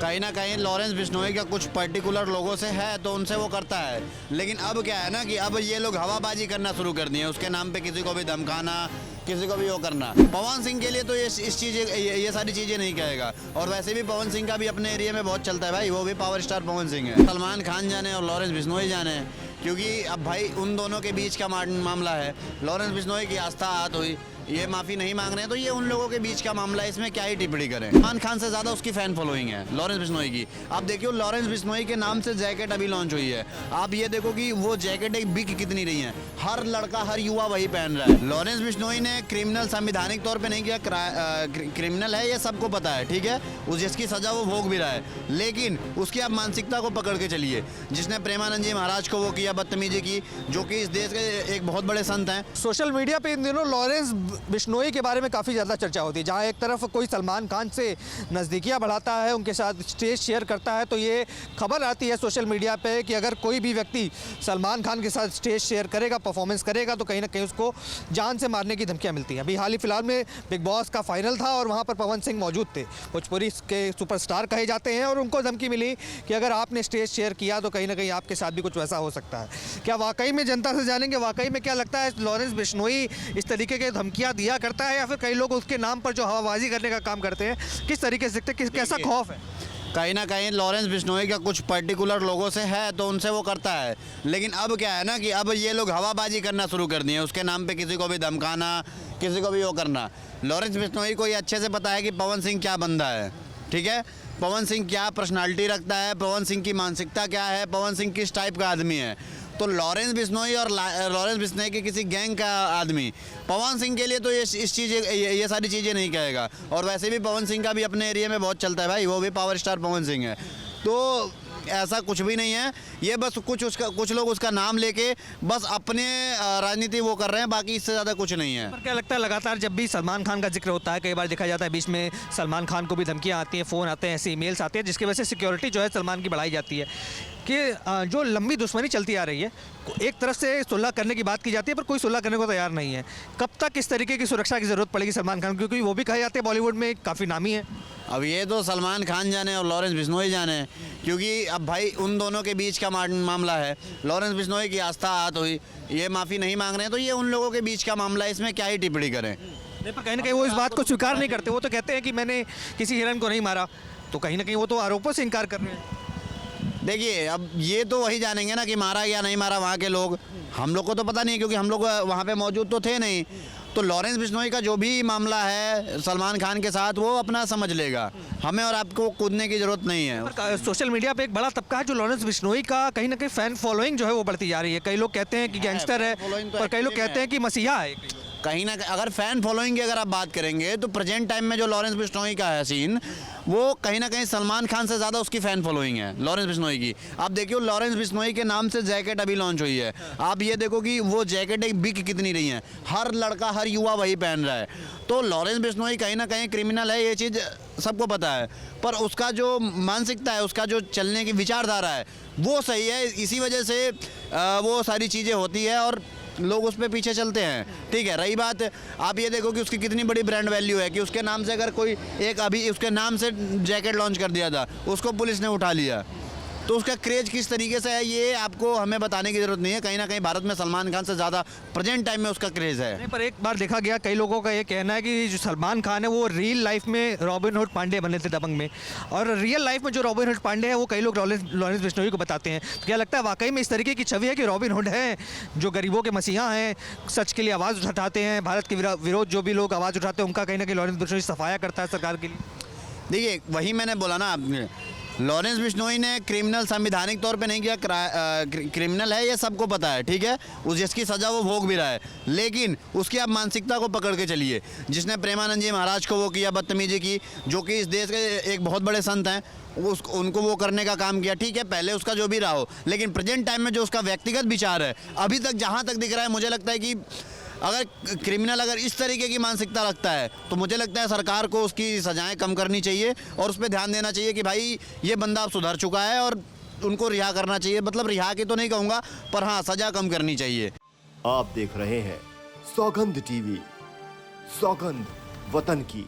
कहीं ना कहीं लॉरेंस बिश्नोई का कुछ पर्टिकुलर लोगों से है तो उनसे वो करता है, लेकिन अब क्या है ना कि अब ये लोग हवाबाजी करना शुरू कर दिए, उसके नाम पे किसी को भी धमकाना, किसी को भी वो करना। पवन सिंह के लिए तो इस चीज़ ये सारी चीज़ें नहीं कहेगा, और वैसे भी पवन सिंह का भी अपने एरिया में बहुत चलता है भाई, वो भी पावर स्टार पवन सिंह है। सलमान खान जाने और लॉरेंस बिश्नोई जाने, क्योंकि अब भाई उन दोनों के बीच का मामला है। लॉरेंस बिश्नोई की आस्था आहत हुई, ये माफ़ी नहीं मांग रहे हैं, तो ये उन लोगों के बीच का मामला है, इसमें क्या ही टिप्पणी करें। सलमान खान से ज़्यादा उसकी फ़ैन फॉलोइंग है लॉरेंस बिश्नोई की। आप देखिए लॉरेंस बिश्नोई के नाम से जैकेट अभी लॉन्च हुई है, आप ये देखो कि वो जैकेट एक बिक कितनी रही है, हर लड़का हर युवा वही पहन रहा है। लॉरेंस बिश्नोई ने क्रिमिनल संवैधानिक तौर पर नहीं किया, क्रिमिनल है ये सबको पता है, ठीक है, उस जिसकी सज़ा वो भोग भी रहा है, लेकिन उसकी आप मानसिकता को पकड़ के चलिए। जिसने प्रेमानंद जी महाराज को वो किया, बदतमीजी की, जो कि इस देश के एक बहुत बड़े संत हैं। सोशल मीडिया पे इन दिनों लॉरेंस बिश्नोई के बारे में काफ़ी ज़्यादा चर्चा होती है। जहाँ एक तरफ कोई सलमान खान से नज़दीकियाँ बढ़ाता है, उनके साथ स्टेज शेयर करता है, तो ये खबर आती है सोशल मीडिया पे कि अगर कोई भी व्यक्ति सलमान खान के साथ स्टेज शेयर करेगा, परफॉर्मेंस करेगा, तो कहीं ना कहीं उसको जान से मारने की धमकियाँ मिलती हैं। अभी हाल ही फिलहाल में बिग बॉस का फाइनल था और वहाँ पर पवन सिंह मौजूद थे, भोजपुरी के सुपरस्टार कहे जाते हैं, और उनको धमकी मिली कि अगर आपने स्टेज शेयर किया तो कहीं ना कहीं आपके साथ भी कुछ वैसा हो सकता है। क्या वाकई में जनता से जानेंगे, वाकई में क्या लगता है लॉरेंस बिश्नोई इस तरीके के धमकियाँ दिया करता है, या फिर कई लोग उसके नाम पर जो हवाबाजी करने का काम करते हैं, किस तरीके से देखते हैं, कैसा खौफ है? कहीं ना कहीं लॉरेंस बिश्नोई का कुछ पर्टिकुलर लोगों से है तो उनसे वो करता है, लेकिन अब क्या है ना कि अब ये लोग हवाबाजी करना शुरू कर दिए, उसके नाम पे किसी को भी धमकाना, किसी को भी वो करना। लॉरेंस बिश्नोई को ये अच्छे से पता है कि पवन सिंह क्या बंदा है, ठीक है, पवन सिंह क्या पर्सनालिटी रखता है, पवन सिंह की मानसिकता क्या है, पवन सिंह किस टाइप का आदमी है। तो लॉरेंस बिश्नोई और लॉरेंस बिश्नोई के किसी गैंग का आदमी पवन सिंह के लिए तो ये सारी चीज़ें नहीं कहेगा, और वैसे भी पवन सिंह का भी अपने एरिया में बहुत चलता है भाई, वो भी पावर स्टार पवन सिंह है। तो ऐसा कुछ भी नहीं है, ये बस कुछ लोग उसका नाम लेके बस अपने राजनीति वो कर रहे हैं, बाकी इससे ज़्यादा कुछ नहीं है। पर क्या लगता है लगातार जब भी सलमान खान का जिक्र होता है, कई बार देखा जाता है बीच में सलमान खान को भी धमकियाँ आती हैं, फ़ोन आते हैं, ऐसे ईमेल्स आते हैं, जिसकी वजह से सिक्योरिटी जो है सलमान की बढ़ाई जाती है, कि जो लंबी दुश्मनी चलती आ रही है, एक तरफ से सुलह करने की बात की जाती है पर कोई सुलह करने को तैयार नहीं है। कब तक इस तरीके की सुरक्षा की ज़रूरत पड़ेगी सलमान खान, क्योंकि वो भी कहे जाते हैं बॉलीवुड में काफ़ी नामी है? अब ये तो सलमान खान जाने और लॉरेंस बिश्नोई जाने, क्योंकि अब भाई उन दोनों के बीच का मामला है। लॉरेंस बिश्नोई की आस्था आहत हुई, ये माफ़ी नहीं मांग रहे हैं, तो ये उन लोगों के बीच का मामला है, इसमें क्या ही टिप्पणी करें। नहीं, पर कहीं ना कहीं वो इस बात को स्वीकार नहीं करते, वो तो कहते हैं कि मैंने किसी हिरन को नहीं मारा, तो कहीं ना कहीं वो तो आरोपों से इनकार कर रहे हैं। देखिए अब ये तो वही जानेंगे ना कि मारा या नहीं मारा वहाँ के लोग, हम लोग को तो पता नहीं, क्योंकि हम लोग वहाँ पे मौजूद तो थे नहीं। तो लॉरेंस बिश्नोई का जो भी मामला है सलमान खान के साथ, वो अपना समझ लेगा, हमें और आपको कूदने की ज़रूरत नहीं है। पर सोशल मीडिया पे एक बड़ा तबका है जो लॉरेंस बिश्नोई का कहीं ना कहीं फ़ैन फॉलोइंग जो है वो बढ़ती जा रही है। कई लोग कहते हैं कि गैंगस्टर है, पर कई लोग कहते हैं कि मसीहा है। कहीं ना अगर फ़ैन फॉलोइंग की अगर आप बात करेंगे तो प्रेजेंट टाइम में जो लॉरेंस बिश्नोई का है सीन, वो कहीं ना कहीं सलमान खान से ज़्यादा उसकी फ़ैन फॉलोइंग है लॉरेंस बिश्नोई की। आप देखिए लॉरेंस बिश्नोई के नाम से जैकेट अभी लॉन्च हुई है, आप ये देखो कि वो जैकेट एक बिक कितनी रही है, हर लड़का हर युवा वही पहन रहा है। तो लॉरेंस बिश्नोई कहीं ना कहीं क्रिमिनल है, ये चीज़ सबको पता है, पर उसका जो मानसिकता है, उसका जो चलने की विचारधारा है वो सही है, इसी वजह से वो सारी चीज़ें होती है और लोग उस पर पीछे चलते हैं। ठीक है, रही बात, आप ये देखो कि उसकी कितनी बड़ी ब्रांड वैल्यू है कि उसके नाम से अगर कोई एक अभी उसके नाम से जैकेट लॉन्च कर दिया था, उसको पुलिस ने उठा लिया, तो उसका क्रेज किस तरीके से है ये आपको हमें बताने की ज़रूरत नहीं है। कहीं ना कहीं भारत में सलमान खान से ज़्यादा प्रेजेंट टाइम में उसका क्रेज़ है। नहीं, पर एक बार देखा गया, कई लोगों का ये कहना है कि जो सलमान खान है वो रियल लाइफ में रॉबिन हुड पांडे बने थे दबंग में, और रियल लाइफ में जो रॉबिन हुड पांडे है वो कई लोग लॉरेंस बिश्नोई को बताते हैं। तो क्या लगता है वाकई में इस तरीके की छवि है कि रॉबिन हुड है जो गरीबों के मसीहा हैं, सच के लिए आवाज़ उठाते हैं, भारत के विरोध जो भी लोग आवाज़ उठाते हैं उनका कहीं ना कहीं लॉरेंस बिश्नोई सफाया करता है सरकार के लिए? देखिए वही मैंने बोला ना, लॉरेंस बिश्नोई ने क्रिमिनल संवैधानिक तौर पे नहीं किया, क्रिमिनल है ये सबको पता है, ठीक है, उस जिसकी सज़ा वो भोग भी रहा है, लेकिन उसकी आप मानसिकता को पकड़ के चलिए। जिसने प्रेमानंद जी महाराज को वो किया, बदतमीजी की, जो कि इस देश के एक बहुत बड़े संत हैं, उनको वो करने का काम किया, ठीक है, पहले उसका जो भी रहा हो, लेकिन प्रेजेंट टाइम में जो उसका व्यक्तिगत विचार है अभी तक जहाँ तक दिख रहा है, मुझे लगता है कि अगर क्रिमिनल अगर इस तरीके की मानसिकता रखता है तो मुझे लगता है सरकार को उसकी सजाएं कम करनी चाहिए और उस पर ध्यान देना चाहिए कि भाई ये बंदा अब सुधर चुका है और उनको रिहा करना चाहिए। मतलब रिहा की तो नहीं कहूँगा, पर हाँ सजा कम करनी चाहिए। आप देख रहे हैं सौगंध टीवी, सौगंध वतन की।